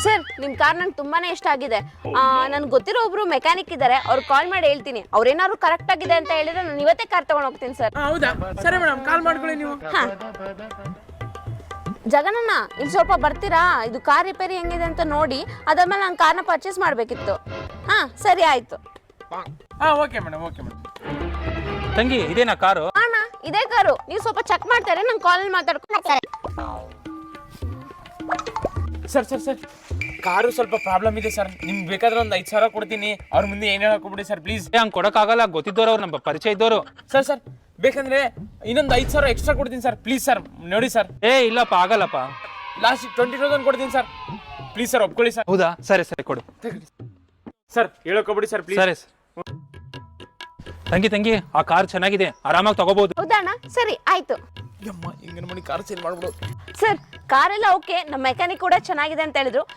Sir ನಿಮ್ಮ car ನಂಗೆ ತುಂಬಾನೇ ಇಷ್ಟ ಆಗಿದೆ. ನನ್ಗೆ ಗೊತ್ತಿರೋ ಒಬ್ರು ಮೆಕ್ಯಾನಿಕ್ ಇದ್ದಾರೆ, ಅವ್ರು ಕಾಲ್ ಮಾಡಿ ಹೇಳ್ತೀನಿ. ಅವ್ರೇನಾದ್ರು ಕರೆಕ್ಟ್ ಆಗಿದೆ ಅಂತ ಹೇಳಿದ್ರೆ ನಾನು ಇವತ್ತೇ ಕಾರ್ ತಗೊಂಡು ಹೋಗ್ತೀನಿ ಸರ್. ಹೌದಾ? ಸರಿ ಮೇಡಮ್, ಕಾಲ್ ಮಾಡ್ಕೊಳ್ಳಿ ನೀವು. ಜಗನಣ್ಣ ಇಲ್ಲಿ ಸ್ವಲ್ಪ ಬರ್ತೀರಾ? ಇದು ಕಾರ್ ರಿಪೇರಿ ಹೆಂಗಿದೆ ಅಂತ ನೋಡಿ, ಅದಾದ್ಮೇಲೆ ನಾನು ಕಾರ್ನ ಪರ್ಚೇಸ್ ಮಾಡಬೇಕಿತ್ತು. ಹಾ ಸರಿ ಆಯ್ತು. Okay madam, okay madam. ತಂಗಿ ಇದೇನಾ ಕಾರು? ಅಣ್ಣ ಇದೇ ಕಾರು. ನೀವು ಸ್ವಲ್ಪ ಚೆಕ್ ಮಾಡ್ತಾರೆ, ನಂಗೆ ಕಾಲಲ್ಲಿ ಮಾತಾಡ್ಕೊಂಡು. ಸರ್ ಕಾರು ಸ್ವಲ್ಪ ಪ್ರಾಬ್ಲಮ್ ಇದೆ ಸರ್. ನಿಮ್ಗೆ ಬೇಕಾದ್ರೆ ಒಂದು 5,000 ಕೊಡ್ತೀನಿ. ಅವ್ರ ಮುಂದೆ ಏನು ಹೇಳಕ್ಕೊಬಿಡಿ ಸರ್ ಪ್ಲೀಸ್. ಹಂಗೆ ಕೊಡೋಕ್ಕಾಗಲ್ಲ, ಗೊತ್ತಿದ್ದವ್ರು ಅವ್ರು, ನಮ್ಮ ಪರಿಚಯ ಇದ್ದವರು. ಸರ್ ಬೇಕಂದ್ರೆ ಇನ್ನೊಂದು 5,000 ಎಕ್ಸ್ಟ್ರಾ ಕೊಡ್ತೀನಿ ಸರ್ ಪ್ಲೀಸ್ ಸರ್. ನೋಡಿ ಸರ್, ಇಲ್ಲಪ್ಪ ಆಗಲ್ಲಪ್ಪ. ಲಾಸ್ಟ್ 20,000 ಕೊಡ್ತೀನಿ ಸರ್ ಪ್ಲೀಸ್ ಸರ್, ಒಪ್ಕೊಳ್ಳಿ ಸರ್. ಹೌದಾ? ಸರಿ ಕೊಡು ಸರ್, ಹೇಳಕ್ಕೊಬಿಡಿ ಸರ್ ಪ್ಲೀಸ್. ಸರಿ ತಂಗಿ ಆ ಕಾರ್ ಚೆನ್ನಾಗಿದೆ, ಆರಾಮಾಗಿ ತಗೋಬಹುದು. ಹೌದಾ ಅಣ್ಣ? ಸರಿ ಆಯ್ತು. ಹಿಂಗನ ಮಾಡಿ ಕಾರ್ ಸೇಲ್ ಮಾಡ್ಬಿಡು. ಸರ್ ಕಾರೆಲ್ಲ ಓಕೆ, ನಮ್ಮ ಮೆಕ್ಯಾನಿಕ್ ಕೂಡ ಚೆನ್ನಾಗಿದೆ ಅಂತ ಹೇಳಿದ್ರು.